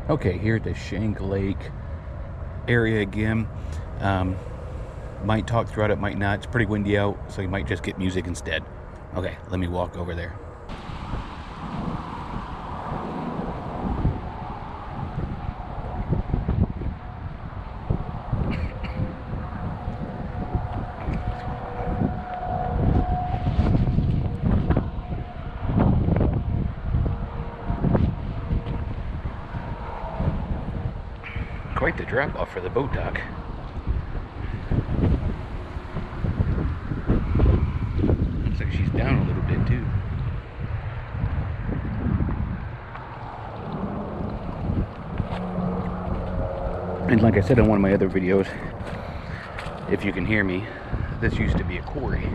Okay, here at the Shank Lake area again. Might talk throughout it, might not. It's pretty windy out, so you might just get music instead. Okay, let me walk over there. Quite the drop off for the boat dock. Looks like she's down a little bit too. And like I said in one of my other videos, if you can hear me, this used to be a quarry,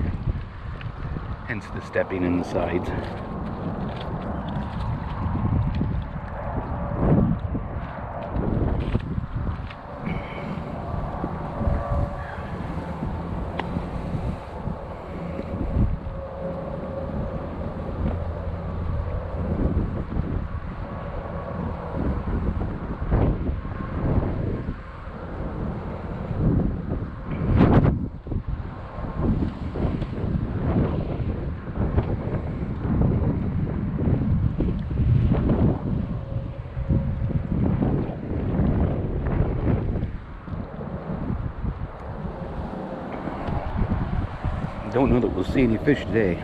hence the stepping in the sides. Don't know that we'll see any fish today.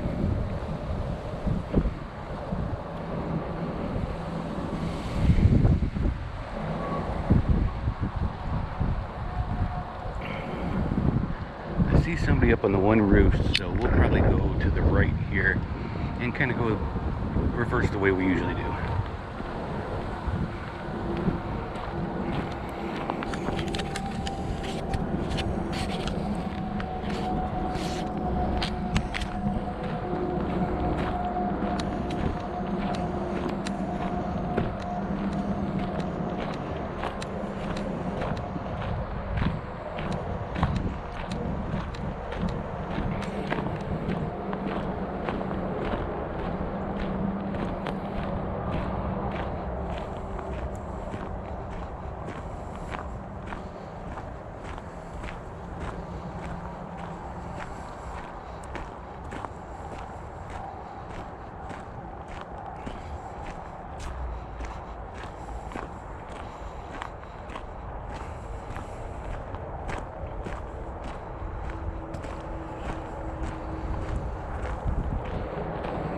I see somebody up on the one roof, so we'll probably go to the right here and kind of go reverse the way we usually do.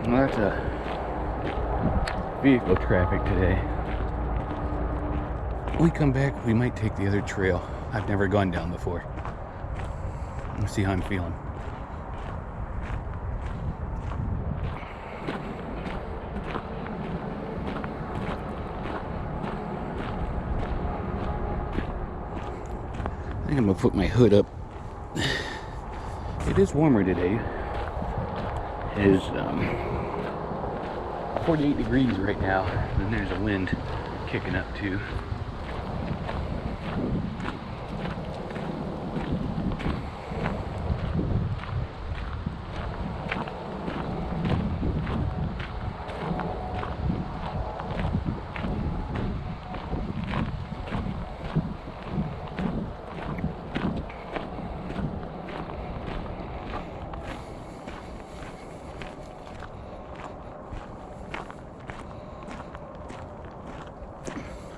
Well, that's a vehicle traffic today. When we come back, we might take the other trail. I've never gone down before. Let's see how I'm feeling. I think I'm gonna put my hood up. It is warmer today. It is 48 degrees right now, and there's a wind kicking up too.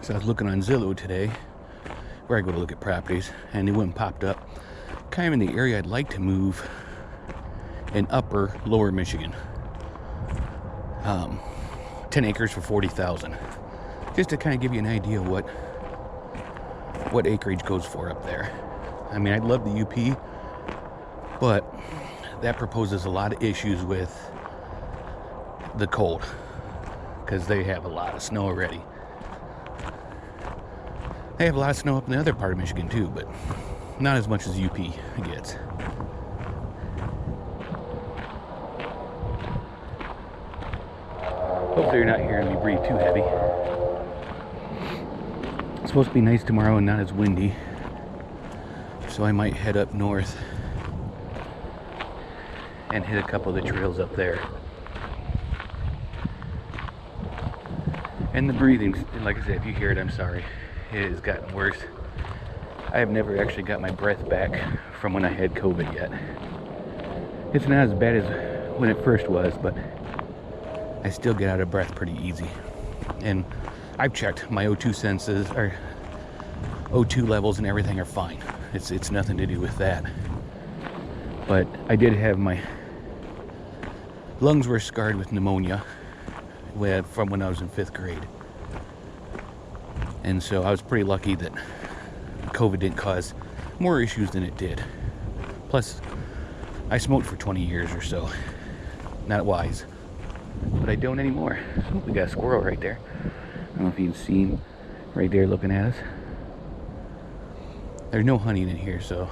So I was looking on Zillow today, where I go to look at properties, and the one popped up kind of in the area I'd like to move in upper lower Michigan. 10 acres for $40,000. Just to kind of give you an idea what acreage goes for up there. I mean, I'd love the UP, but that proposes a lot of issues with the cold, because they have a lot of snow already. They have a lot of snow up in the other part of Michigan too, but not as much as UP gets. Hopefully you're not hearing me breathe too heavy. It's supposed to be nice tomorrow and not as windy, so I might head up north and hit a couple of the trails up there. And the breathing, like I said, if you hear it, I'm sorry. It has gotten worse. I have never actually got my breath back from when I had COVID yet. It's not as bad as when it first was, but I still get out of breath pretty easy. And I've checked my O2 senses, or O2 levels and everything are fine. It's nothing to do with that. But I did have my lungs were scarred with pneumonia from when I was in 5th grade. And so I was pretty lucky that COVID didn't cause more issues than it did. Plus, I smoked for 20 years or so. Not wise. But I don't anymore. Oh, we got a squirrel right there. I don't know if you can see him right there looking at us. There's no hunting in here, so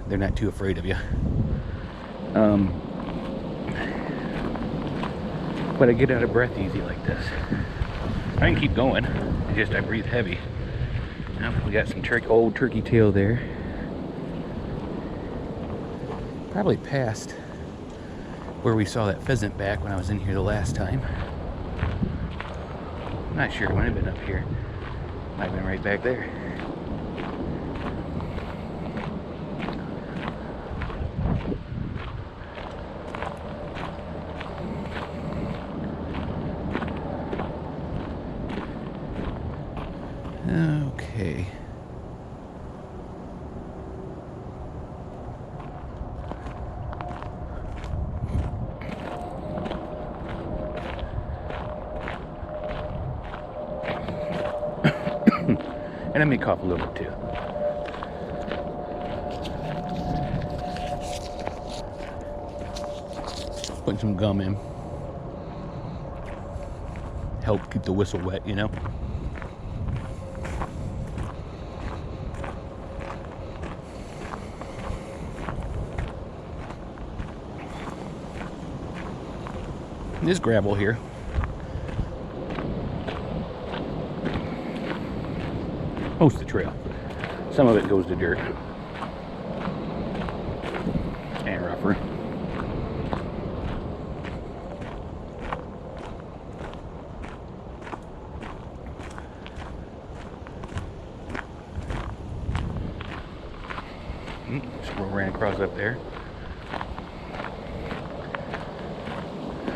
they're not too afraid of you. But I get out of breath easy like this. I can keep going. It's just I breathe heavy. Now we got some old turkey tail there. Probably past where we saw that pheasant back when I was in here the last time. I'm not sure. It might have been up here. Might have been right back there. Okay. And I may cough a little bit too. Putting some gum in. Help keep the whistle wet, you know? There's gravel here. Most of the trail. Some of it goes to dirt. And rougher. Squirrel ran across up there.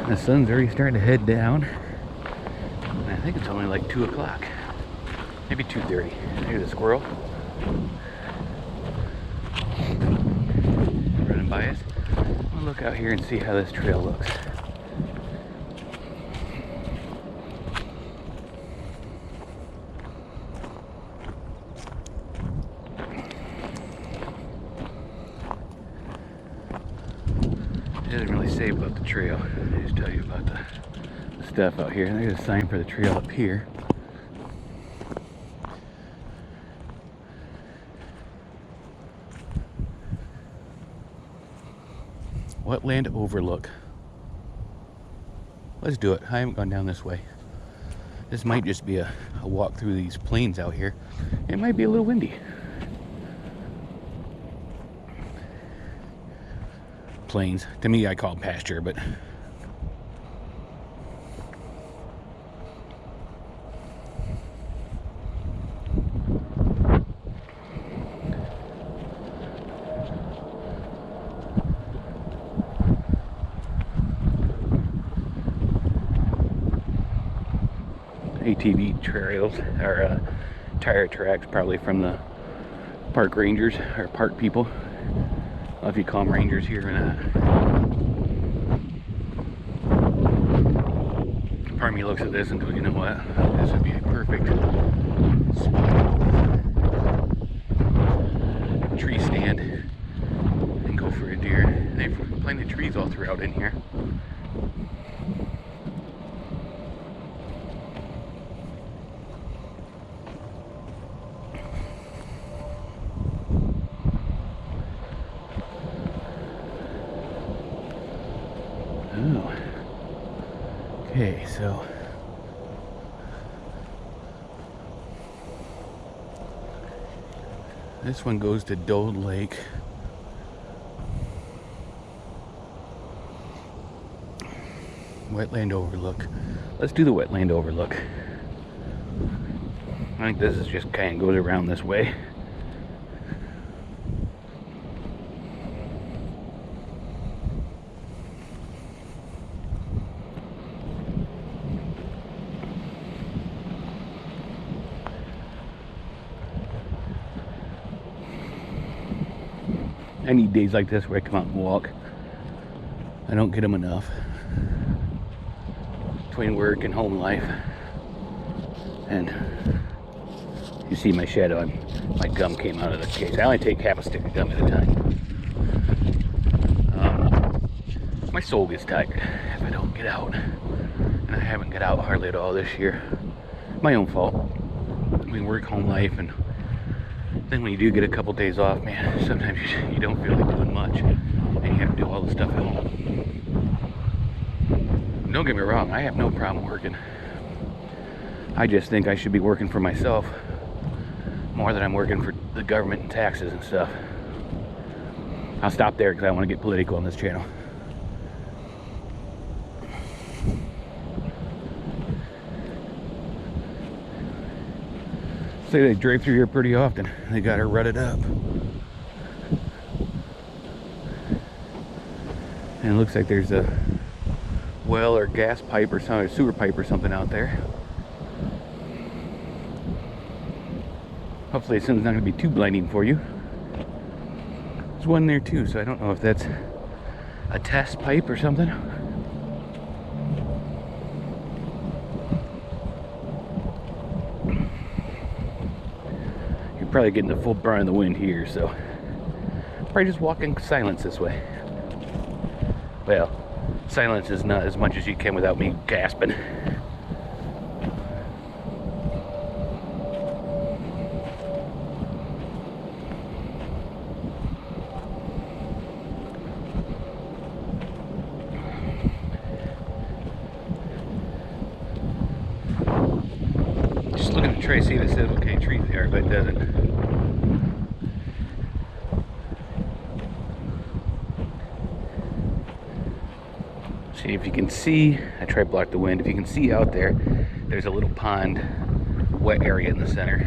The sun's already starting to head down. And I think it's only like 2 o'clock. Maybe 2:30. Here's a squirrel. Running by us. We'll look out here and see how this trail looks. It doesn't really say about the trail. They just tell you about the stuff out here. There's a sign for the trail up here. Wetland overlook. Let's do it. I haven't gone down this way. This might just be a walk through these plains out here. It might be a little windy. Plains. To me, I call it pasture, but ATV trails or tire tracks, probably from the park rangers or park people. I don't know if you call them rangers here or not. Part of me looks at this and goes, you know what? This would be a perfect spot. Tree stand and go for a deer. They've planted trees all throughout in here. Oh. Okay, so this one goes to Dole Lake. Wetland overlook. Let's do the wetland overlook. I think this is just kind of goes around this way. I need days like this where I come out and walk. I don't get them enough. Between work and home life. And you see my shadow, my gum came out of the case. I only take half a stick of gum at a time. My soul gets tired if I don't get out. And I haven't got out hardly at all this year. My own fault. I mean, work, home life, and then when you do get a couple days off, man, sometimes you don't feel like doing much. And you have to do all the stuff at home. Don't get me wrong, I have no problem working. I just think I should be working for myself more than I'm working for the government and taxes and stuff. I'll stop there because I want to get political on this channel. Say they drive through here pretty often. They got her rutted up. And it looks like there's a well or gas pipe or some sewer pipe or something out there. Hopefully this thing's not going to be too blinding for you. There's one there too, so I don't know if that's a test pipe or something. You're probably getting the full brunt of the wind here, so probably just walk in silence this way. Well, silence is not as much as you can without me gasping. Just looking at the tray, see if it says what kind of trees they are, but it doesn't. See if you can see, I try to block the wind, if you can see out there, there's a little pond, wet area in the center.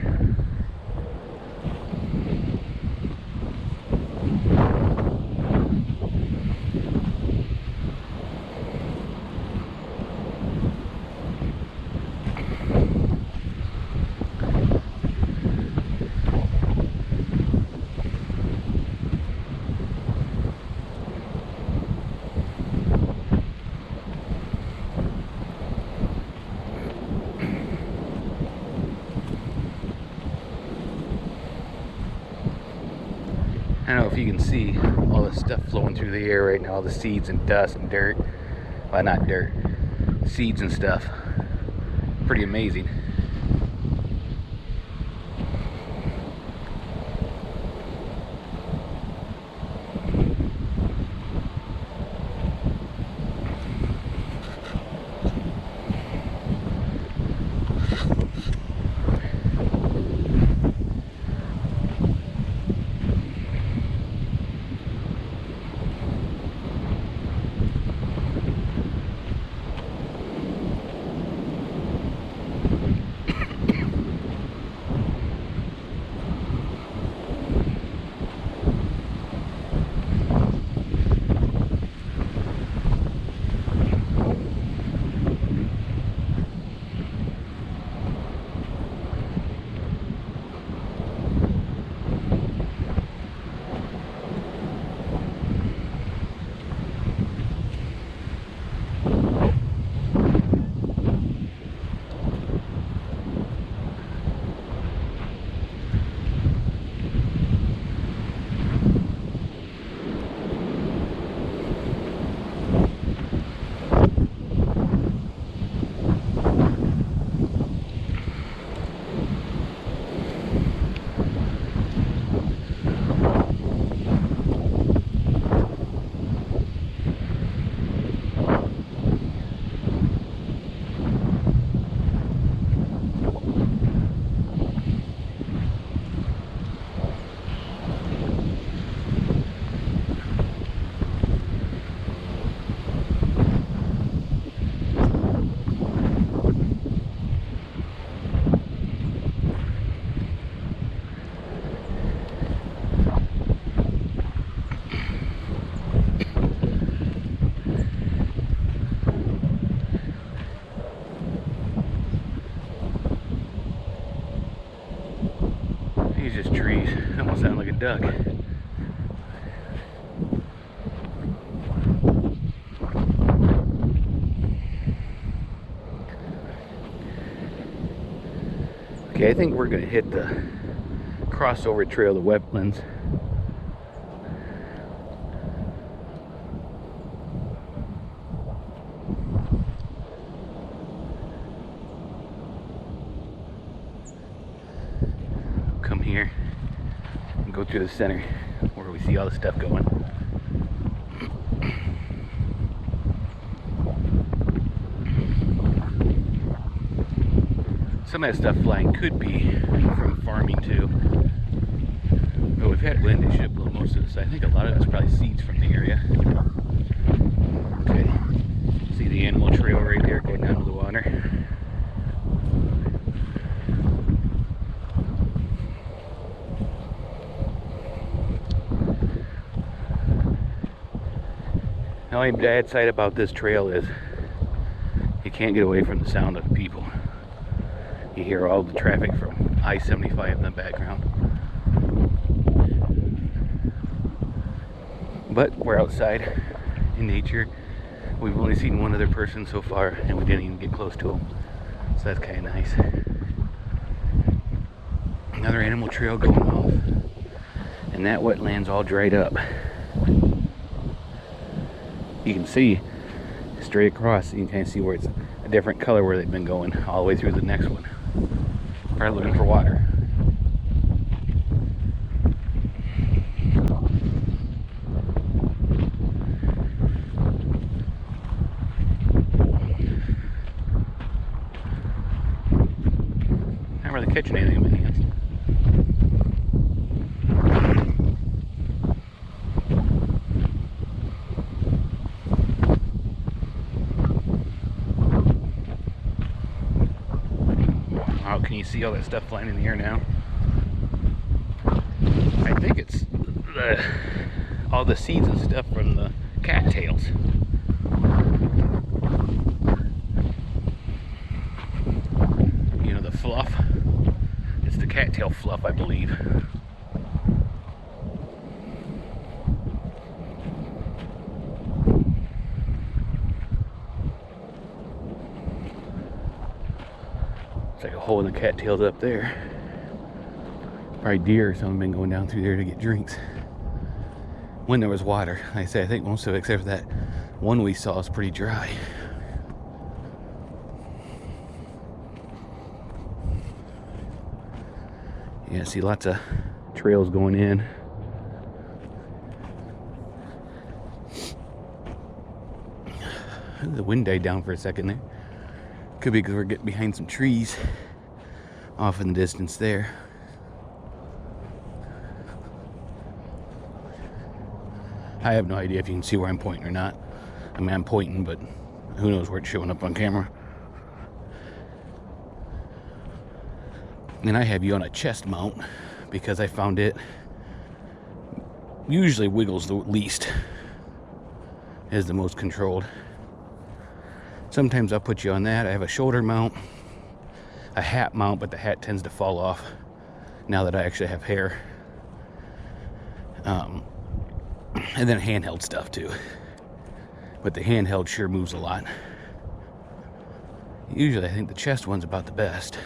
I don't know if you can see all the stuff flowing through the air right now, all the seeds and dust and dirt. Well, not dirt, seeds and stuff. Pretty amazing. these just trees. Almost sound like a duck. Okay, I think we're gonna hit the crossover trail, the wetlands. Come here and go through the center where we see all the stuff going. Some of that stuff flying could be from farming too. But we've had wind that should blow most of this. I think a lot of it's probably seeds from the area. Okay, see the animal trail right there going down to the water. The only bad side about this trail is you can't get away from the sound of people. You hear all the traffic from I-75 in the background. But we're outside in nature. We've only seen one other person so far, and we didn't even get close to him. So that's kind of nice. Another animal trail going off. And that wetland's all dried up. You can see straight across, you can kind of see where it's a different color where they've been going all the way through the next one. Probably looking for water. Not really catching anything in my hands. Oh, can you see all that stuff flying in the air now? I think it's all the seeds and stuff from the cattails. You know, the fluff. It's the cattail fluff, I believe. It's like a hole in the cattails up there. Probably deer or something been going down through there to get drinks. When there was water. Like I say, I think most of it, except for that one we saw, is pretty dry. Yeah, see lots of trails going in. The wind died down for a second there. Could be because we're getting behind some trees off in the distance there. I have no idea if you can see where I'm pointing or not. I mean, I'm pointing, but who knows where it's showing up on camera. And I have you on a chest mount because I found it usually wiggles the least, is the most controlled. Sometimes I'll put you on that. I have a shoulder mount, a hat mount, but the hat tends to fall off now that I actually have hair. And then handheld stuff too. But the handheld sure moves a lot. Usually I think the chest one's about the best.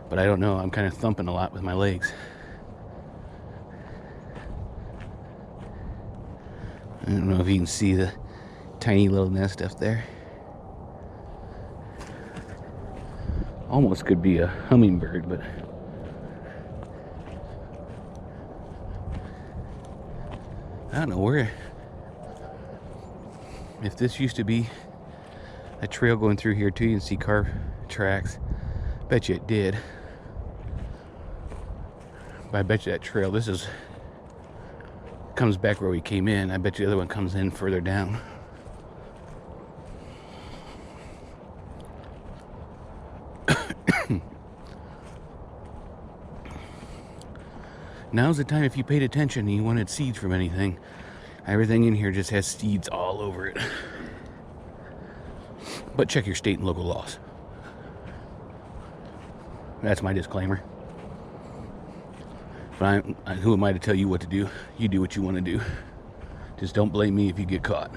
But I don't know, I'm kind of thumping a lot with my legs. I don't know if you can see the tiny little nest up there. Almost could be a hummingbird, but I don't know where. If this used to be a trail going through here too, you can see car tracks. Bet you it did. But I bet you that trail, this is comes back where we came in. I bet you the other one comes in further down. Now's the time if you paid attention and you wanted seeds from anything. Everything in here just has seeds all over it. But check your state and local laws. That's my disclaimer. But who am I to tell you what to do? You do what you want to do. Just don't blame me if you get caught.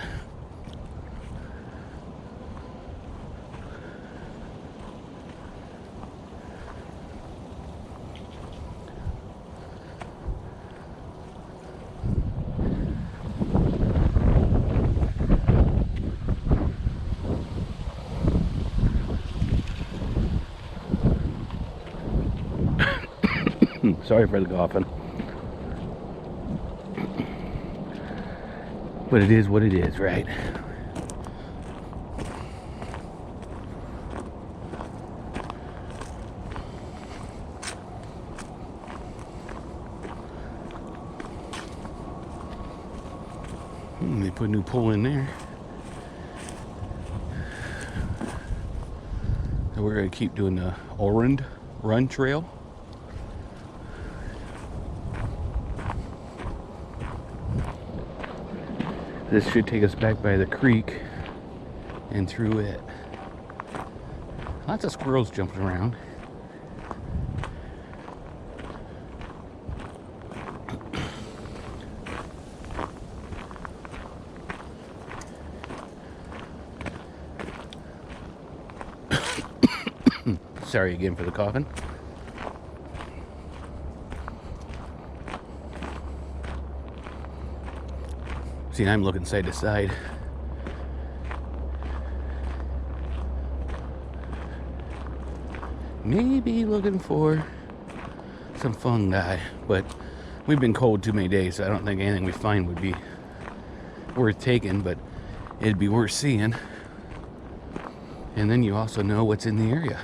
Sorry for the coughing. But it is what it is, right? They put a new pole in there. So we're going to keep doing the Oakwoods Run Trail. This should take us back by the creek and through it. Lots of squirrels jumping around. Sorry again for the coughing. See, I'm looking side to side. Maybe looking for some fungi, but we've been cold too many days, so I don't think anything we find would be worth taking, but it'd be worth seeing. And then you also know what's in the area.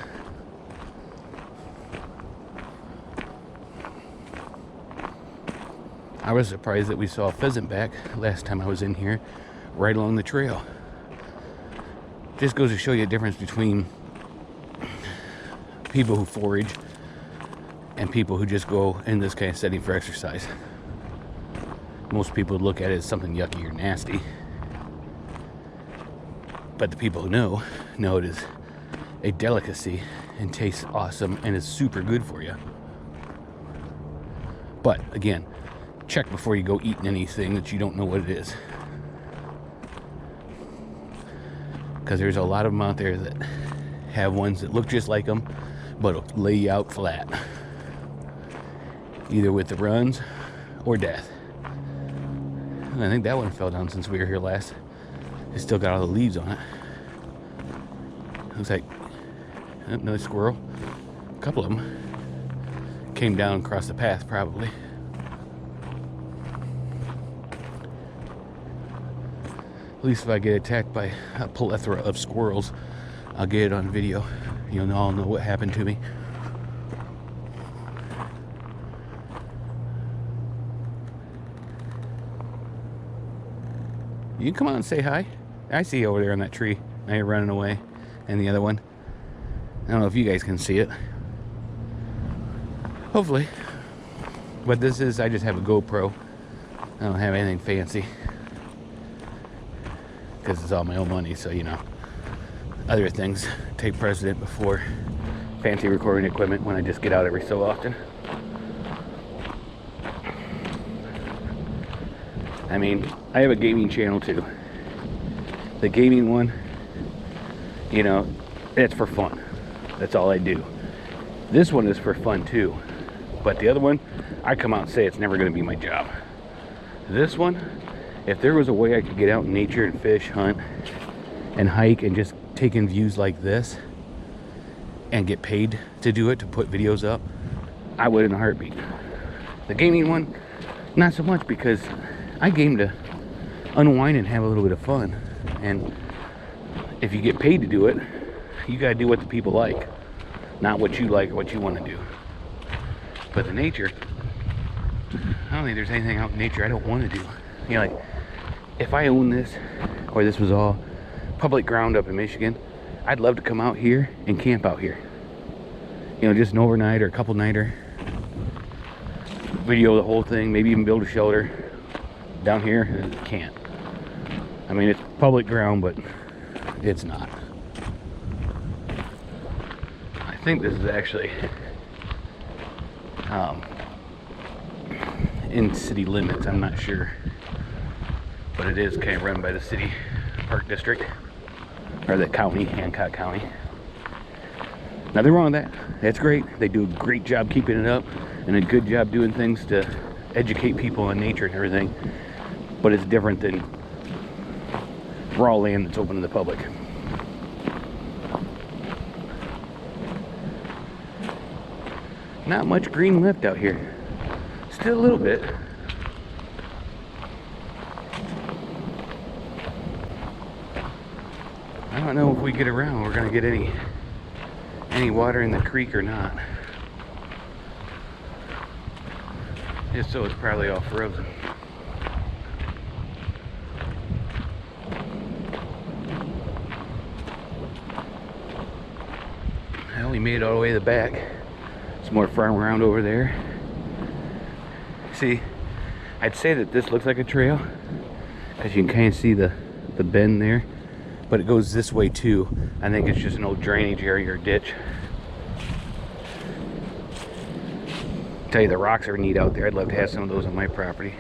I was surprised that we saw a pheasant back last time I was in here, right along the trail. Just goes to show you a difference between people who forage and people who just go in this kind of setting for exercise. Most people would look at it as something yucky or nasty. But the people who know it is a delicacy and tastes awesome and is super good for you. But again, check before you go eating anything that you don't know what it is. Because there's a lot of them out there that have ones that look just like them, but will lay you out flat. Either with the runs or death. And I think that one fell down since we were here last. It still got all the leaves on it. Looks like another squirrel. A couple of them came down across the path probably. At least if I get attacked by a plethora of squirrels, I'll get it on video. You'll all know what happened to me. You can come out and say hi. I see you over there on that tree. Now you're running away. And the other one. I don't know if you guys can see it. Hopefully. But this is, I just have a GoPro. I don't have anything fancy. Because it's all my own money, so you know, other things take precedent before fancy recording equipment when I just get out every so often. I mean, I have a gaming channel too. The gaming one, you know, it's for fun. That's all I do. This one is for fun too. But the other one, I come out and say it's never going to be my job. This one, if there was a way I could get out in nature and fish, hunt, and hike and just take in views like this and get paid to do it, to put videos up, I would in a heartbeat. The gaming one, not so much, because I game to unwind and have a little bit of fun. And if you get paid to do it, you gotta do what the people like, not what you like or what you want to do. But the nature, I don't think there's anything out in nature I don't want to do. You know, like, if I own this, or this was all public ground up in Michigan, I'd love to come out here and camp out here. You know, just an overnight or a couple nighter. Video the whole thing, maybe even build a shelter. Down here, can't. I mean, it's public ground, but it's not. I think this is actually in city limits, I'm not sure, but it is kind of run by the city park district, or the county, Hancock County. Nothing wrong with that. That's great. They do a great job keeping it up and a good job doing things to educate people on nature and everything, but it's different than raw land that's open to the public. Not much green left out here. Still a little bit. I don't know if we get around, we're gonna get any water in the creek or not. If so, it's probably all frozen. I only made it all the way to the back. Some more farm around over there. See, I'd say that this looks like a trail, as you can kind of see the bend there, but it goes this way too. I think it's just an old drainage area or ditch. Tell you, the rocks are neat out there. I'd love to have some of those on my property.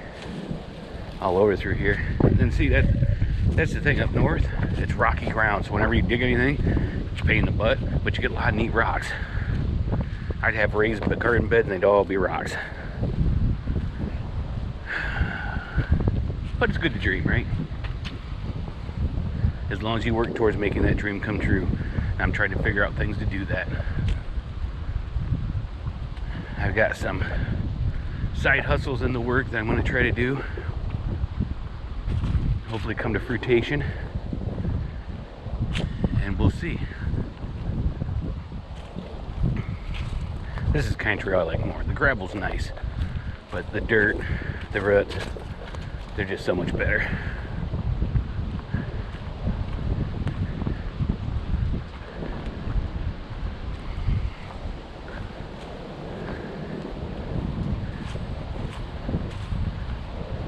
All over through here. And then see, that's the thing up north. It's rocky ground, so whenever you dig anything, it's a pain in the butt, but you get a lot of neat rocks. I'd have raised garden beds and they'd all be rocks. But it's good to dream, right? As long as you work towards making that dream come true. I'm trying to figure out things to do that. I've got some side hustles in the work that I'm going to try to do. Hopefully come to fruition. And we'll see. This is kind of trail I like more. The gravel's nice, but the dirt, the roots, they're just so much better.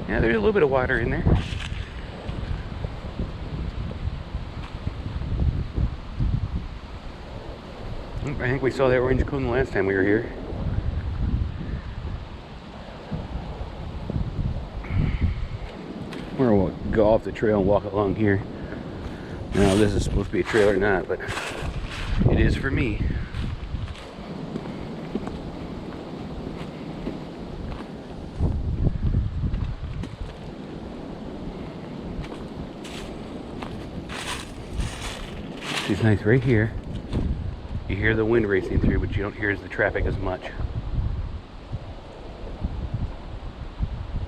Yeah, there's a little bit of water in there. I think we saw that orange coon the last time we were here. We're gonna go off the trail and walk along here. Now, this is supposed to be a trail or not, but it is for me. She's nice right here. You hear the wind racing through, but you don't hear the traffic as much.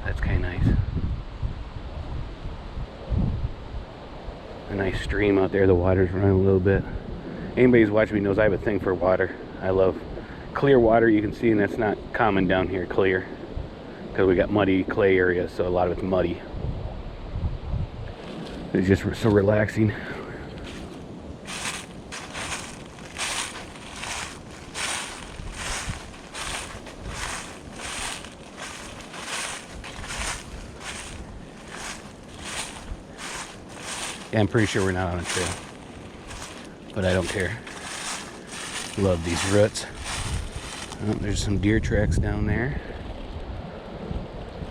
That's kind of nice. A nice stream out there. The water's running a little bit. Anybody who's watching me knows I have a thing for water. I love clear water. You can see, and that's not common down here, clear. Because we got muddy clay areas, so a lot of it's muddy. It's just so relaxing. I'm pretty sure we're not on a trail, but I don't care. Love these roots. Oh, there's some deer tracks down there.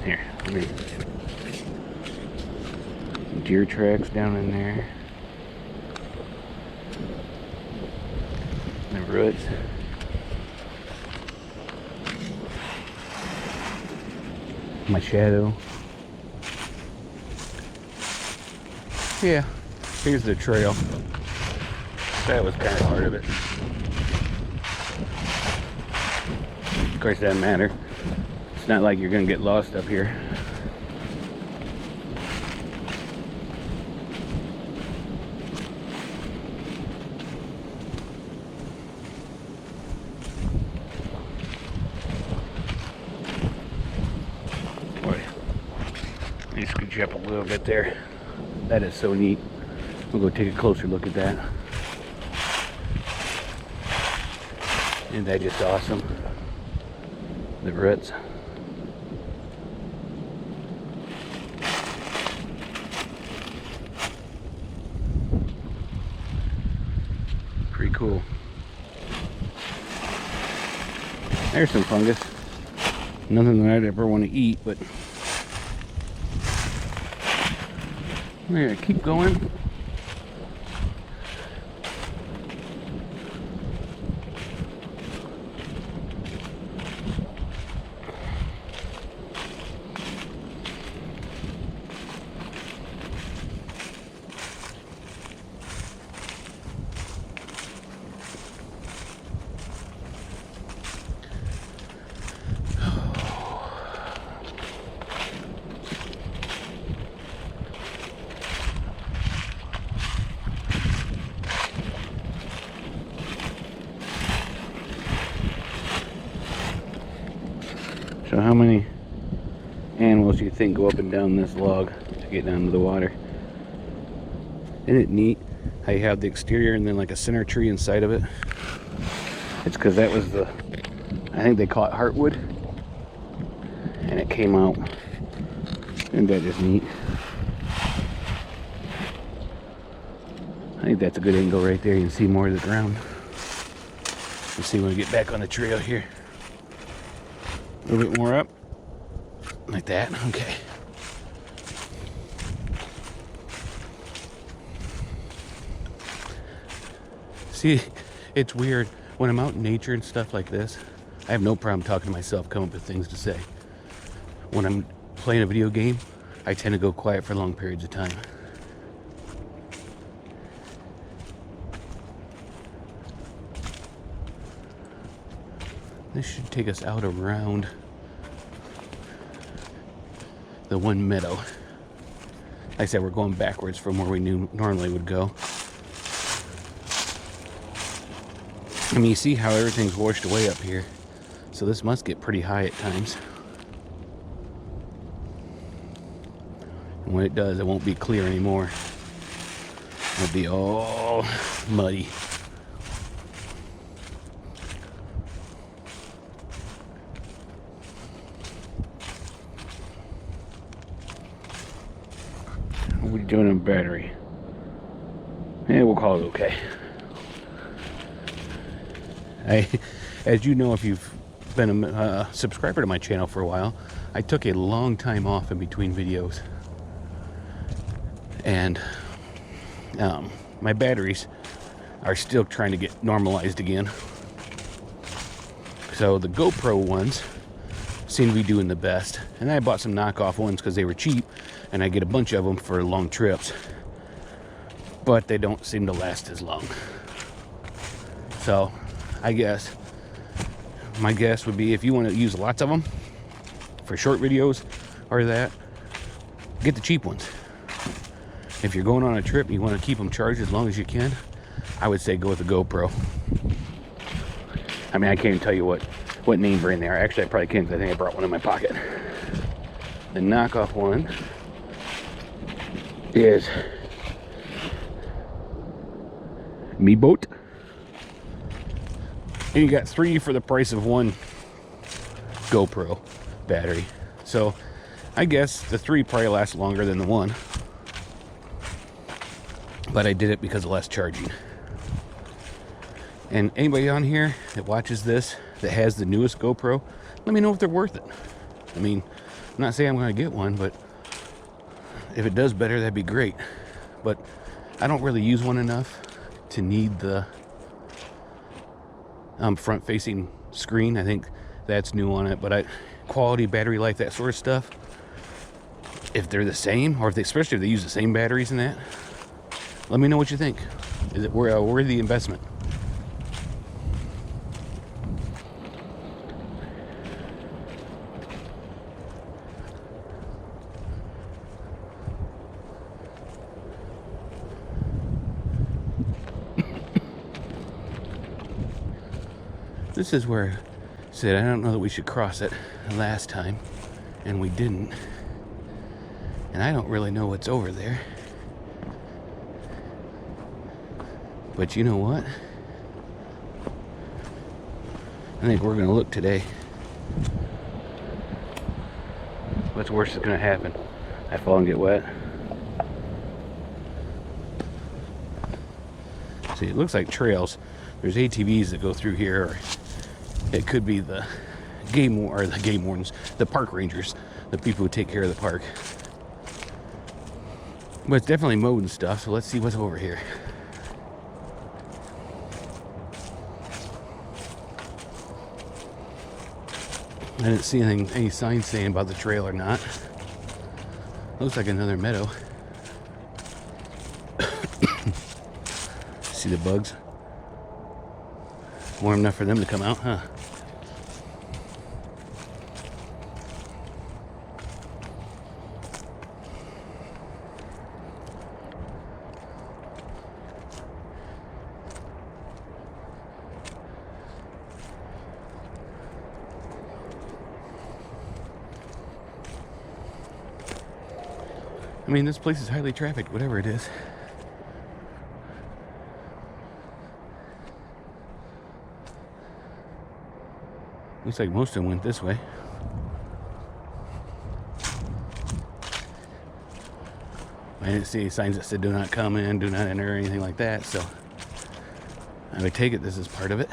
Here, let me. Deer tracks down in there. The roots. My shadow. Yeah, here's the trail. That was kind of part of it. Of course, it doesn't matter. It's not like you're gonna get lost up here. Boy, let me scoot you up a little bit there. That is so neat. We'll go take a closer look at that. Isn't that just awesome? The roots. Pretty cool. There's some fungus. Nothing that I'd ever want to eat, but we're gonna keep going. So how many animals do you think go up and down this log to get down to the water? Isn't it neat how you have the exterior and then like a center tree inside of it? It's because that was the, I think they call it heartwood, and it came out. Isn't that just neat? I think that's a good angle right there. You can see more of the ground. Let's see when we get back on the trail here. A little bit more up. Like that. Okay. See, it's weird. When I'm out in nature and stuff like this, I have no problem talking to myself, come up with things to say. When I'm playing a video game, I tend to go quiet for long periods of time. This should take us out around the one meadow. Like I said, we're going backwards from where we normally would go. I mean, you see how everything's washed away up here. So this must get pretty high at times. And when it does, it won't be clear anymore. It'll be all muddy. What are we doing on battery? Yeah, we'll call it okay. As you know, if you've been a subscriber to my channel for a while, I took a long time off in between videos. And my batteries are still trying to get normalized again. So the GoPro ones seem to be doing the best. And I bought some knockoff ones because they were cheap, and I get a bunch of them for long trips. But they don't seem to last as long. So I guess my guess would be, if you want to use lots of them for short videos or that, get the cheap ones. If you're going on a trip and you want to keep them charged as long as you can, I would say go with the GoPro. I mean, I can't even tell you what name brand they are. Actually, I probably can't, because I think I brought one in my pocket. The knockoff one is Me Boat. And you got 3 for the price of one GoPro battery. So I guess the 3 probably lasts longer than the 1. But I did it because of less charging. And anybody on here that watches this that has the newest GoPro, let me know if they're worth it. I mean, I'm not saying I'm going to get one, but if it does better, that'd be great. But I don't really use one enough to need the front-facing screen. I think that's new on it, but quality, battery life, that sort of stuff, if they're the same, or especially if they use the same batteries in that, let me know what you think. Is it worth the investment? This is where I said I don't know that we should cross it last time, and we didn't. And I don't really know what's over there. But you know what? I think we're gonna look today. What's worse is gonna happen? I fall and get wet. See, it looks like trails. There's ATVs that go through here, or it could be the the game wardens, the park rangers, the people who take care of the park. But it's definitely mowed and stuff, so let's see what's over here. I didn't see any signs saying about the trail or not. Looks like another meadow. See the bugs? Warm enough for them to come out, huh? I mean, this place is highly trafficked, whatever it is. Looks like most of them went this way. I didn't see any signs that said do not come in, do not enter, or anything like that, so I would take it this is part of it.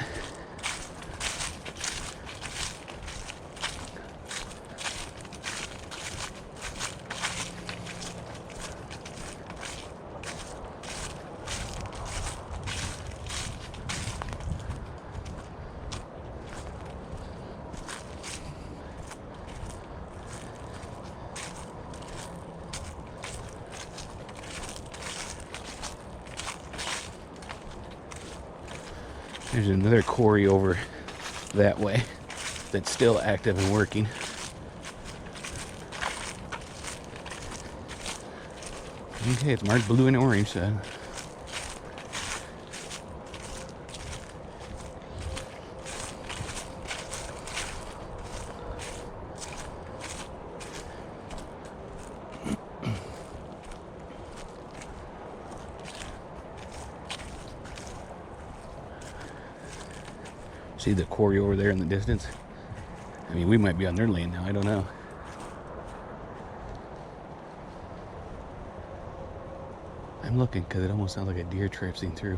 There's another quarry over that way that's still active and working. Okay, it's marked blue and orange, so. See the quarry over there in the distance? I mean, we might be on their lane now, I don't know. I'm looking because it almost sounds like a deer traipsing through.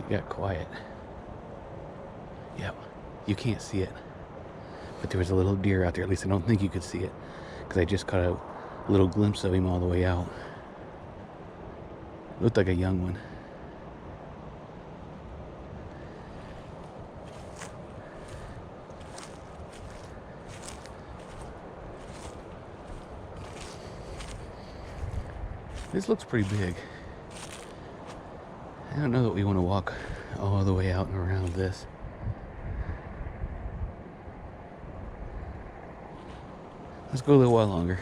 It got quiet. Yep, you can't see it. But there was a little deer out there, at least I don't think you could see it, because I just caught a little glimpse of him all the way out. Looked like a young one. This looks pretty big. I don't know that we want to walk all the way out and around this. Let's go a little while longer.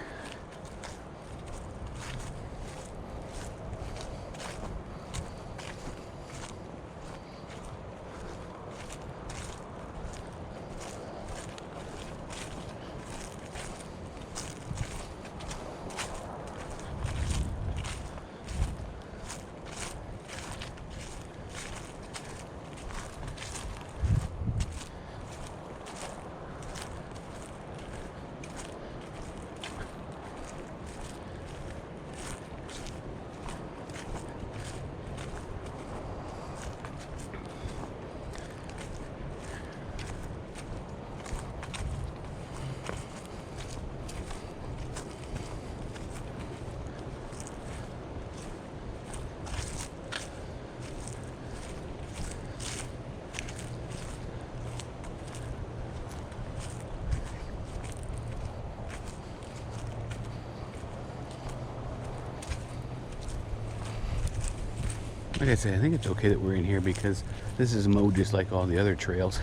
Like I said, I think it's okay that we're in here because this is mowed just like all the other trails.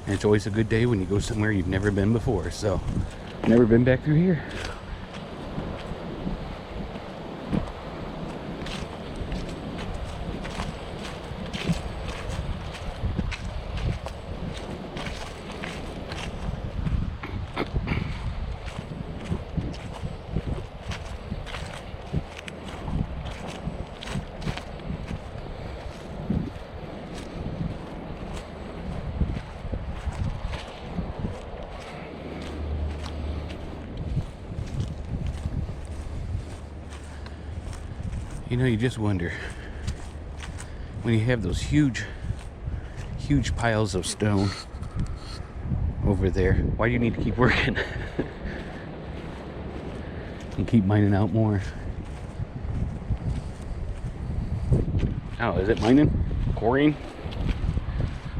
And it's always a good day when you go somewhere you've never been before, so never been back through here. You know, you just wonder, when you have those huge piles of stone over there, why do you need to keep working? And keep mining out more? Oh, is it mining? Quarrying?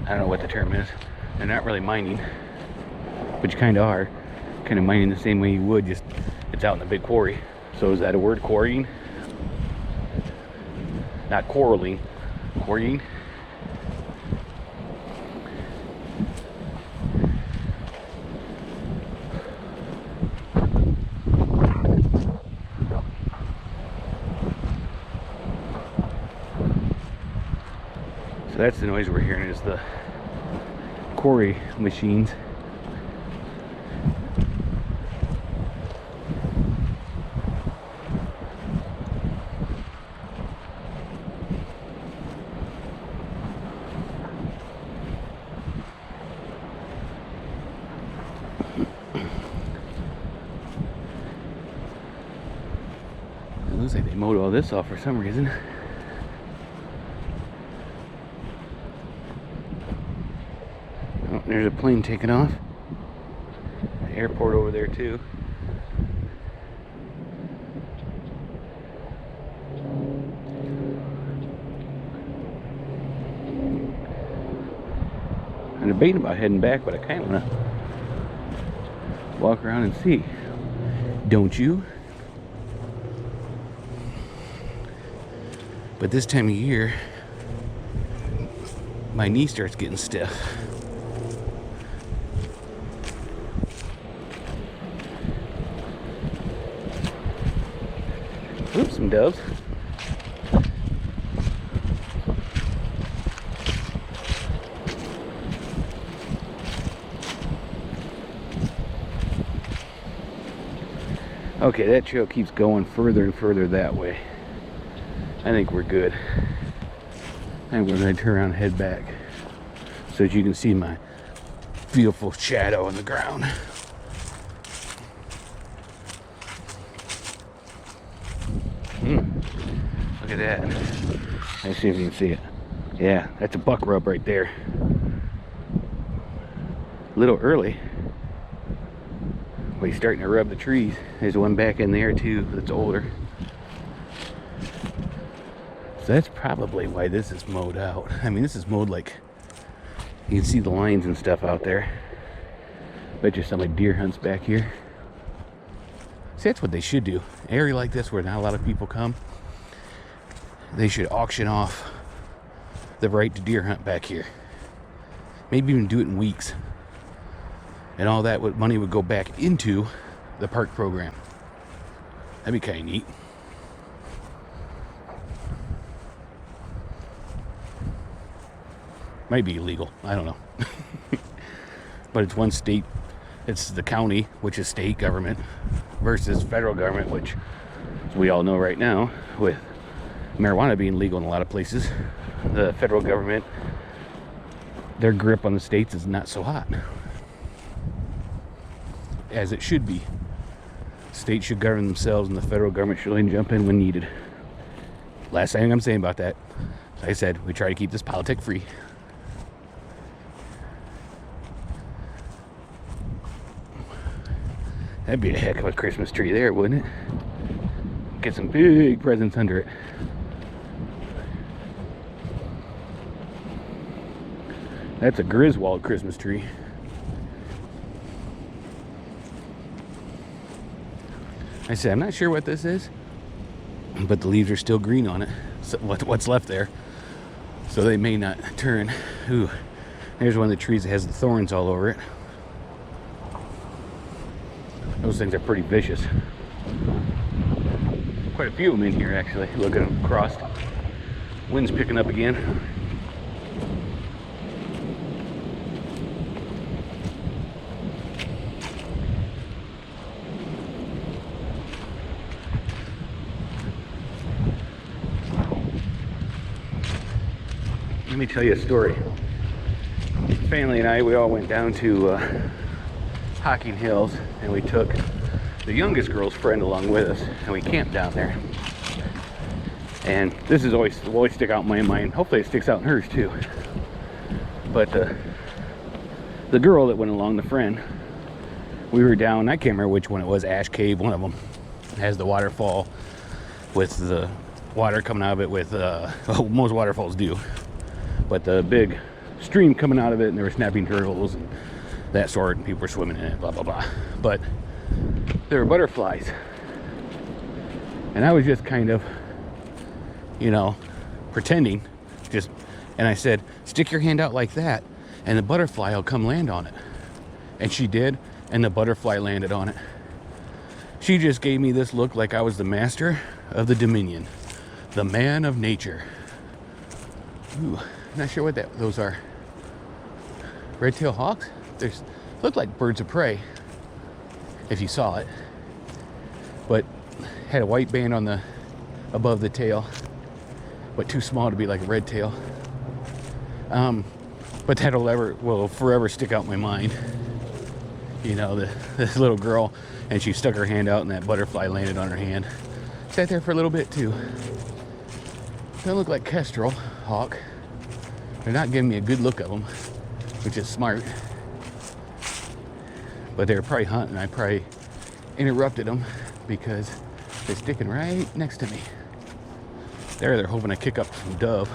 I don't know what the term is. They're not really mining, but you kind of are. Kind of mining the same way you would, just it's out in the big quarry. So is that a word, quarrying? Not quarreling, quarrying. So that's the noise we're hearing, is the quarry machines. It looks like they mowed all this off for some reason. Oh, there's a plane taking off. The airport over there too. I'm debating about heading back, but I kind of want to walk around and see. Don't you? But this time of year, my knee starts getting stiff. Oops, some doves. Okay, that trail keeps going further and further that way. I think we're good. I think we're going to turn around and head back so that you can see my beautiful shadow on the ground. Look at that. Let's see if you can see it. Yeah, that's a buck rub right there. A little early. But he's starting to rub the trees. There's one back in there too that's older. So that's probably why this is mowed out. I mean, this is mowed like, you can see the lines and stuff out there. Bet you somebody deer hunts back here. See, that's what they should do. An area like this where not a lot of people come, they should auction off the right to deer hunt back here. Maybe even do it in weeks. And all that money would go back into the park program. That'd be kind of neat. Might be illegal, I don't know. But it's one state, it's the county, which is state government, versus federal government, which, as we all know right now, with marijuana being legal in a lot of places, the federal government, their grip on the states is not so hot. As it should be. States should govern themselves and the federal government should only jump in when needed. Last thing I'm saying about that, like I said, we try to keep this politic free. That'd be a heck of a Christmas tree there, wouldn't it? Get some big presents under it. That's a Griswold Christmas tree. I said, I'm not sure what this is, but the leaves are still green on it. So what's left there. So they may not turn. Ooh, there's one of the trees that has the thorns all over it. Those things are pretty vicious. Quite a few of them in here, actually. Look at them crossed. Wind's picking up again. Let me tell you a story. Family and I, we all went down to Hocking Hills, and we took the youngest girl's friend along with us, and we camped down there. And this is always will always stick out in my mind. Hopefully it sticks out in hers too. But the girl that went along, the friend, we were down, I can't remember which one it was, Ash Cave, one of them has the waterfall with the water coming out of it with, well, most waterfalls do, but the big stream coming out of it, and there were snapping turtles and that sort, and people were swimming in it, blah, blah, blah. But there were butterflies. And I was just kind of, you know, pretending, and I said, stick your hand out like that, and the butterfly will come land on it. And she did, and the butterfly landed on it. She just gave me this look like I was the master of the Dominion, the man of nature. Ooh, not sure what those are. Red-tailed hawks? They look like birds of prey, if you saw it. But had a white band on the above the tail, but too small to be like a red tail. But will forever stick out in my mind. You know, this little girl, and she stuck her hand out and that butterfly landed on her hand. Sat there for a little bit too. Don't look like kestrel hawk. They're not giving me a good look of them, which is smart. But they were probably hunting. I probably interrupted them because they're sticking right next to me. They're hoping to kick up some dove.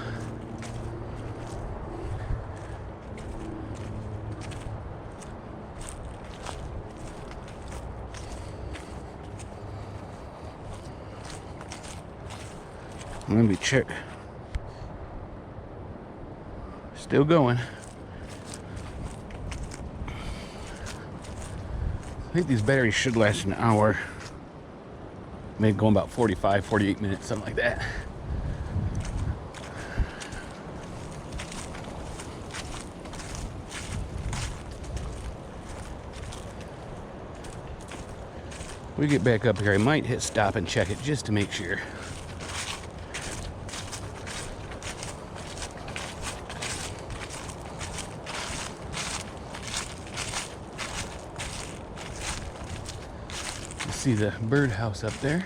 Let me check. Still going. I think these batteries should last an hour. Maybe going about 45, 48 minutes, something like that. We get back up here. I might hit stop and check it just to make sure. See the birdhouse up there.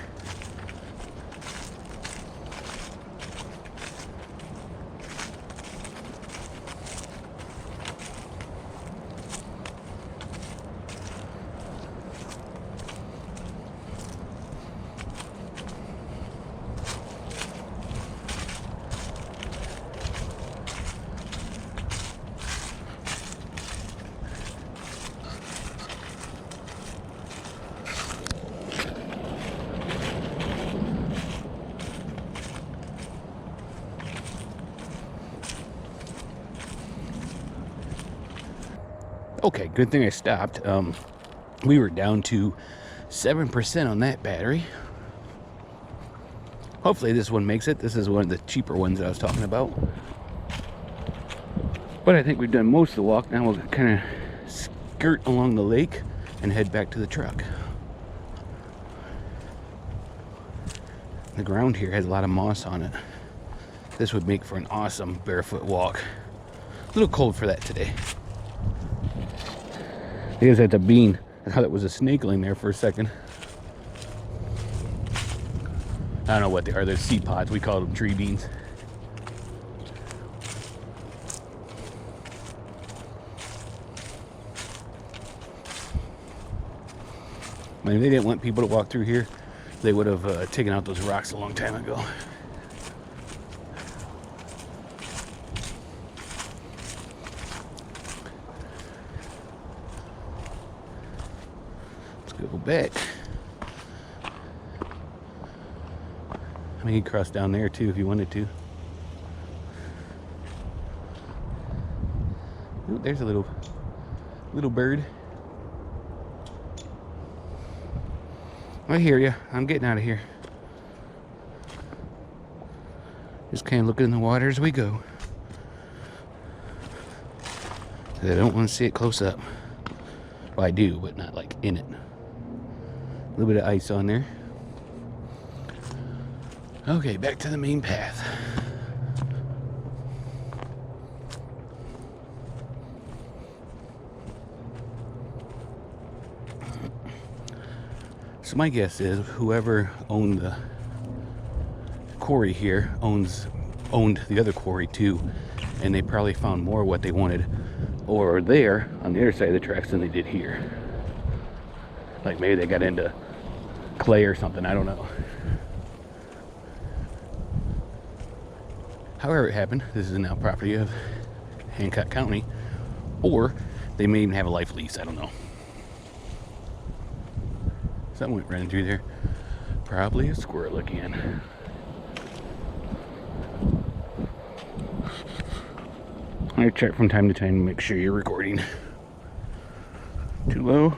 Okay, good thing I stopped. We were down to 7% on that battery. Hopefully this one makes it. This is one of the cheaper ones that I was talking about. But I think we've done most of the walk. Now we'll kind of skirt along the lake and head back to the truck. The ground here has a lot of moss on it. This would make for an awesome barefoot walk. A little cold for that today. Here's at the bean. I thought it was a snakeling there for a second. I don't know what they are. They're seed pods. We call them tree beans. I mean, if they didn't want people to walk through here, they would have taken out those rocks a long time ago. Go back. I mean, you could cross down there too if you wanted to. Ooh, there's a little bird. I hear you. I'm getting out of here. Just kind of looking in the water as we go. I don't want to see it close up. Well, I do, but not like in it. A little bit of ice on there. Okay, back to the main path. So my guess is whoever owned the quarry here owned the other quarry too, and they probably found more what they wanted over there on the other side of the tracks than they did here. Like maybe they got into clay or something, I don't know. However it happened, this is now property of Hancock County, or they may even have a life lease, I don't know. Something went running through there. Probably a squirrel again. I check from time to time to make sure you're recording. Too low.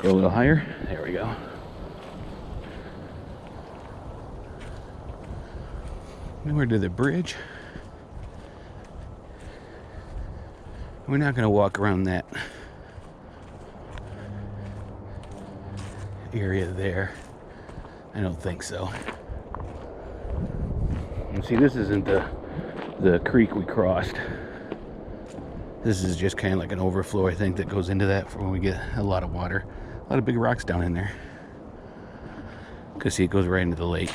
Go a little higher. There we go. We're to the bridge. We're not going to walk around that area there. I don't think so. And see, this isn't the creek we crossed. This is just kind of like an overflow, I think, that goes into that for when we get a lot of water. A lot of big rocks down in there. Because see, it goes right into the lake.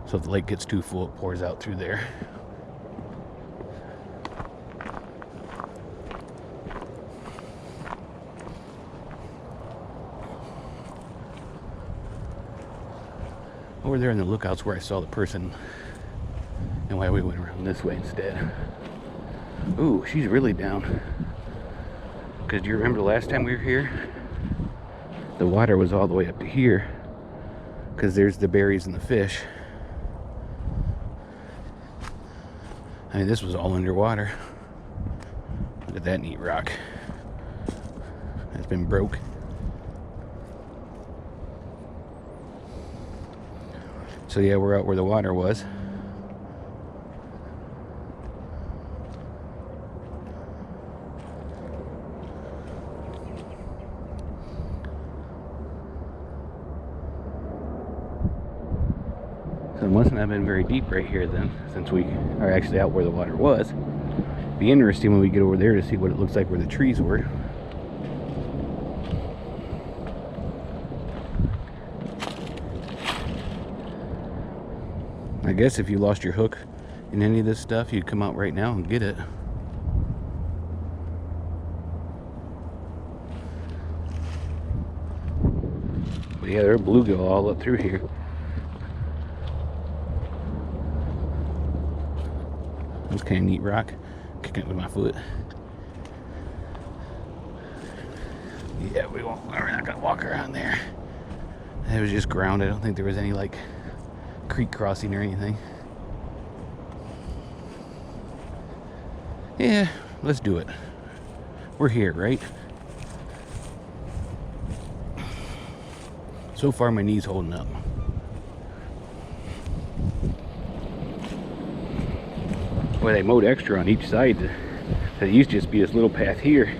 So if the lake gets too full, it pours out through there. Over there in the lookouts where I saw the person, and why we went around this way instead. Ooh, she's really down. Because do you remember the last time we were here? The water was all the way up to here. Because there's the berries and the fish. I mean, this was all underwater. Look at that neat rock. That's been broke. So yeah, we're out where the water was. So it must not have been very deep right here then, since we are actually out where the water was. Be interesting when we get over there to see what it looks like where the trees were. I guess if you lost your hook in any of this stuff, you'd come out right now and get it. But yeah, there are bluegill all up through here. That's kind of neat rock. Kicking it with my foot. Yeah, we're not gonna walk around there. It was just ground. I don't think there was any like creek crossing or anything. Yeah, let's do it. We're here, right? So far my knee's holding up. Well, they mowed extra on each side. There used to just be this little path here.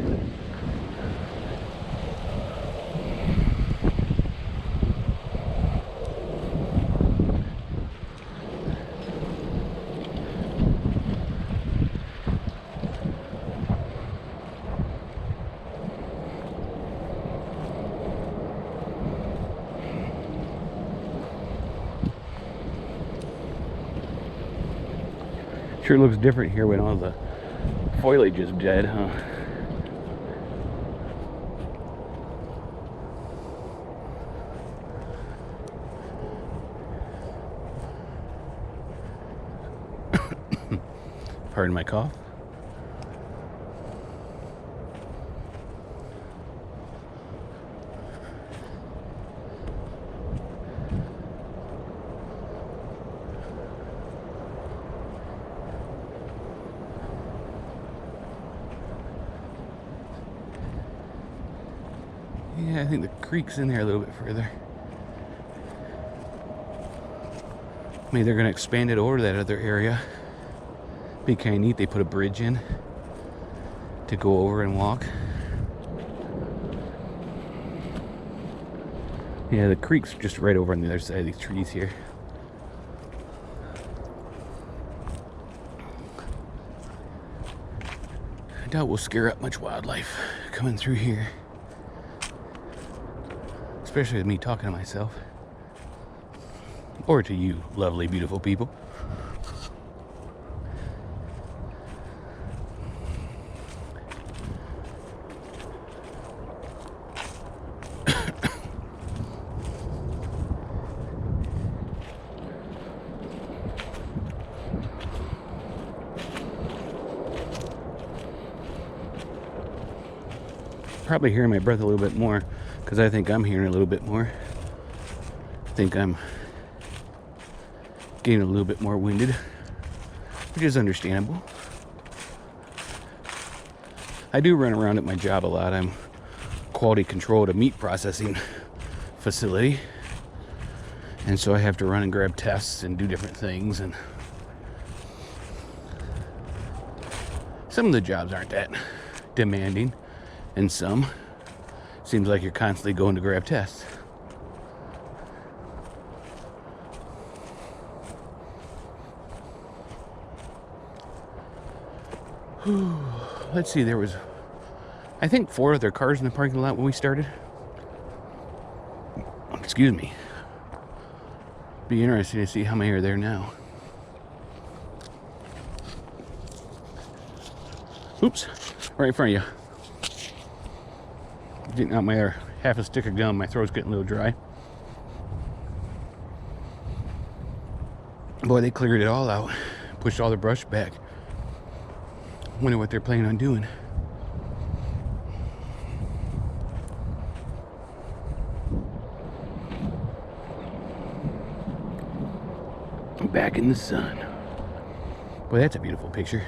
Sure looks different here when all the foliage is dead, huh? Pardon my cough. Yeah, I think the creek's in there a little bit further. Maybe they're going to expand it over to that other area. Be kind of neat. They put a bridge in to go over and walk. Yeah, the creek's just right over on the other side of these trees here. I doubt we'll scare up much wildlife coming through here. Especially with me talking to myself. or to you, lovely, beautiful people. Probably hearing my breath a little bit more because I think I'm hearing a little bit more. I think I'm getting a little bit more winded, which is understandable. I do run around at my job a lot. I'm quality control at a meat processing facility, and so I have to run and grab tests and do different things, and some of the jobs aren't that demanding, and some seems like you're constantly going to grab tests. Let's see, there was, I think, 4 other cars in the parking lot when we started. Excuse me. Be interesting to see how many are there now. Oops, right in front of you. Getting out my other half a stick of gum. My throat's getting a little dry. Boy, they cleared it all out. Pushed all the brush back. Wonder what they're planning on doing. Back in the sun. Boy, that's a beautiful picture.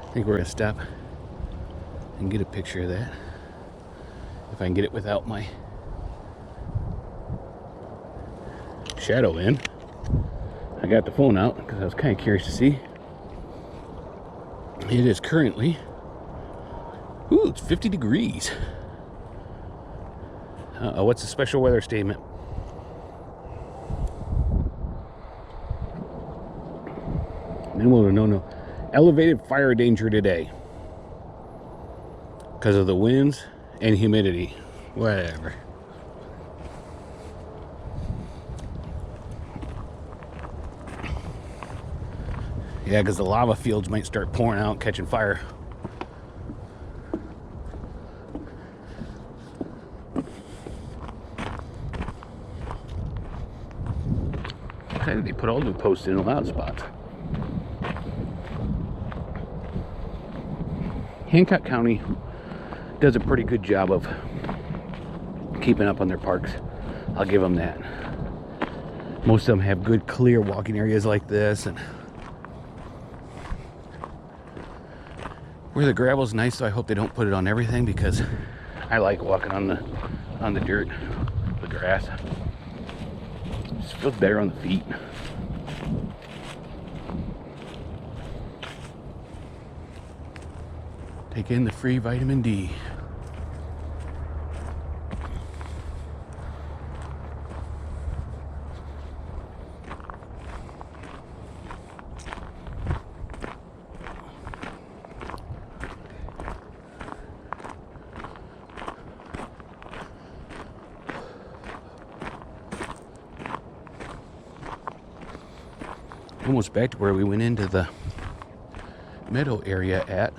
I think we're gonna stop and get a picture of that. If I can get it without my shadow in. I got the phone out because I was kind of curious to see. It is currently, ooh, it's 50 degrees. What's the special weather statement? No. Elevated fire danger today because of the winds and humidity. Whatever. Yeah, because the lava fields might start pouring out, catching fire. I think they put all new posts in loud spots. Hancock County does a pretty good job of keeping up on their parks. I'll give them that. Most of them have good, clear walking areas like this, and where the gravel's nice, so I hope they don't put it on everything because I like walking on the dirt, the grass. It just feels better on the feet. Take in the free vitamin D. Almost back to where we went into the meadow area at.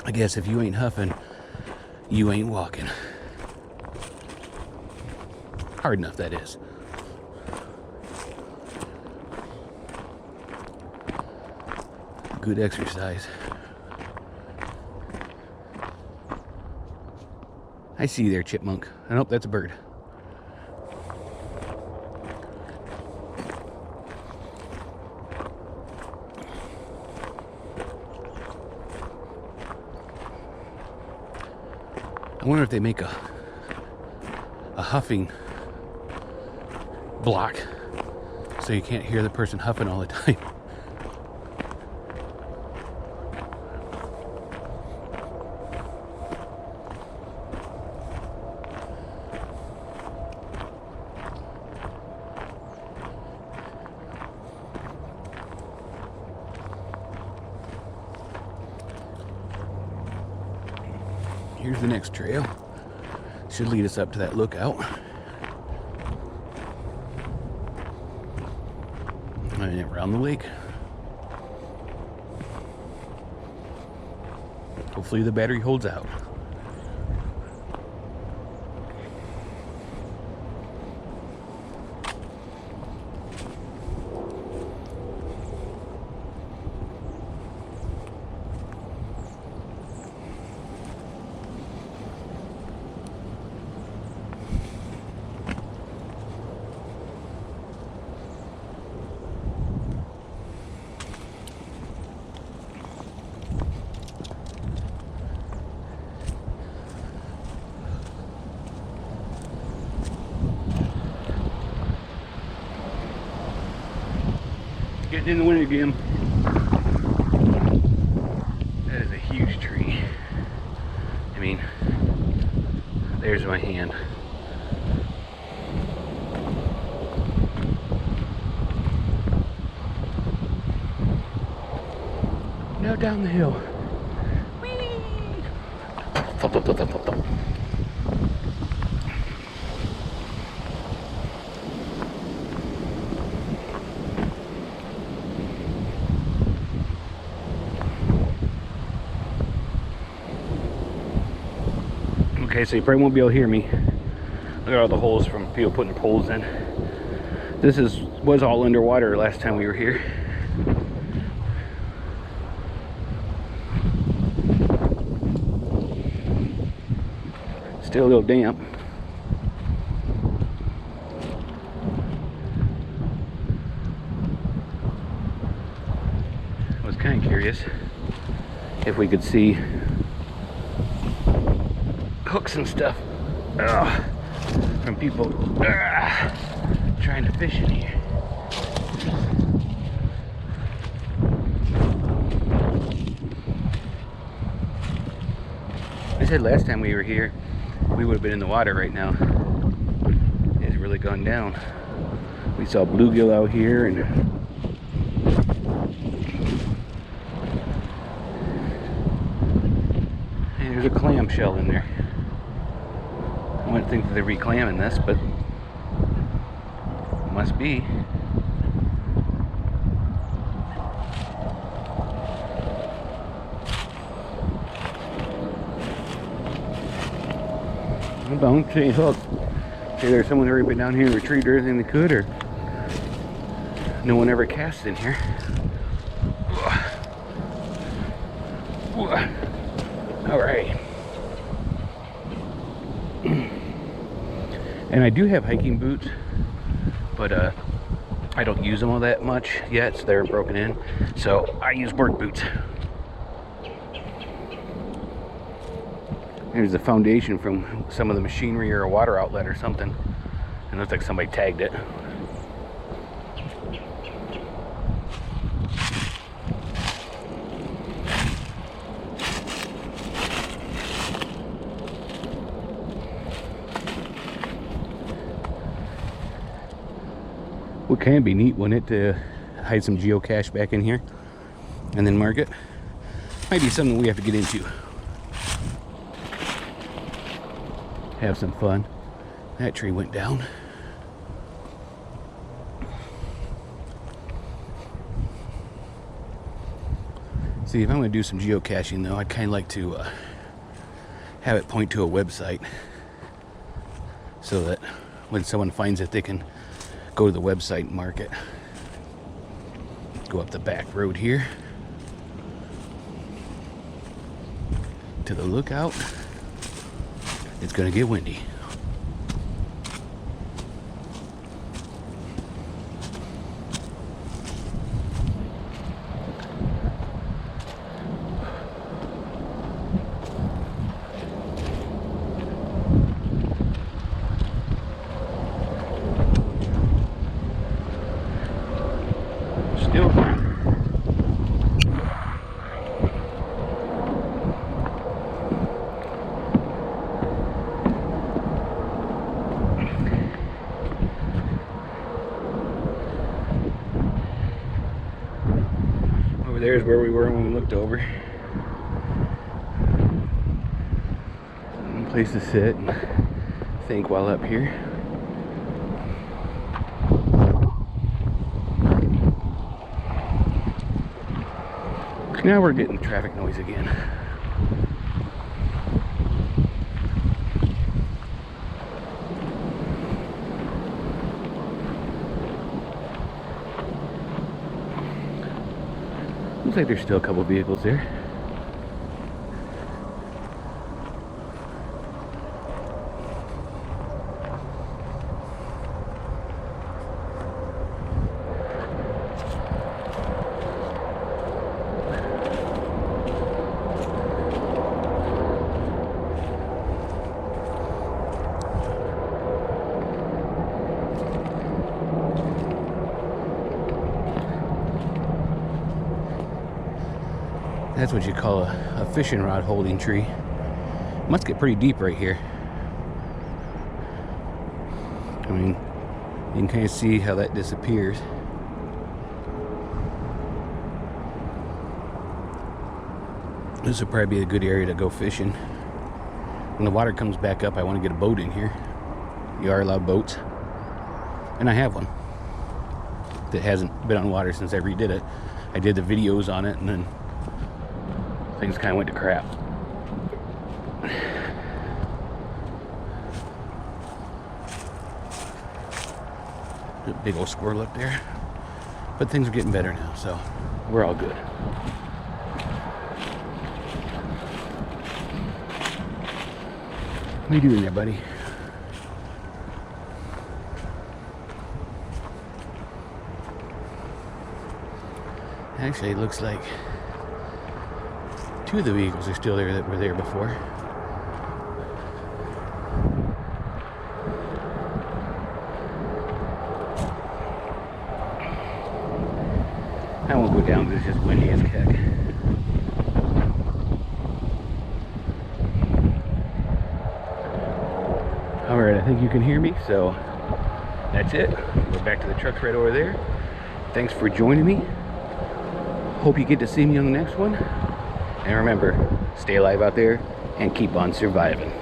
I guess if you ain't huffing, you ain't walking. Hard enough, that is. Good exercise. I see you there, chipmunk. I hope that's a bird. I wonder if they make a huffing block so you can't hear the person huffing all the time. here's the next trail. Should lead us up to that lookout. And around the lake. Hopefully the battery holds out. Getting in the wind again. That is a huge tree. I mean, there's my hand. Now down the hill. Whee! Thump, thump, thump, thump, thump. Okay, so you probably won't be able to hear me. Look at all the holes from people putting poles in. This was all underwater last time we were here. Still a little damp. I was kind of curious if we could see hooks and stuff from people trying to fish in here. I said last time we were here we would have been in the water right now. It's really gone down. We saw bluegill out here and there's a clamshell in there. I wouldn't think that they're reclamming this, but it must be. I don't see a hook. See, there's someone already been down here and retrieved everything they could, or no one ever cast in here. All right. And I do have hiking boots, but I don't use them all that much yet, so they're broken in. So I use work boots. Here's the foundation from some of the machinery or a water outlet or something. It looks like somebody tagged it. What can be neat, wouldn't it, to hide some geocache back in here and then mark it? Might be something we have to get into. Have some fun. That tree went down. See, if I'm going to do some geocaching though, I'd kind of like to have it point to a website so that when someone finds it, they can go to the website and mark it. Go up the back road here to the lookout. It's gonna get windy. Still over there is where we were when we looked over. place to sit and think while up here. Now we're getting traffic noise again. Looks like there's still a couple vehicles there. That's what you call a fishing rod holding tree. Must get pretty deep right here. I mean, you can kind of see how that disappears. This would probably be a good area to go fishing. When the water comes back up, I want to get a boat in here. You are allowed boats. And I have one that hasn't been on water since I redid it. I did the videos on it and then things kind of went to crap. A big old squirrel up there. But things are getting better now, so we're all good. What are you doing there, buddy? Actually, it looks like two of the vehicles are still there that were there before. I won't go down because it's just windy as heck. Alright, I think you can hear me, so that's it. We're back to the trucks right over there. Thanks for joining me. Hope you get to see me on the next one. And remember, stay alive out there and keep on surviving.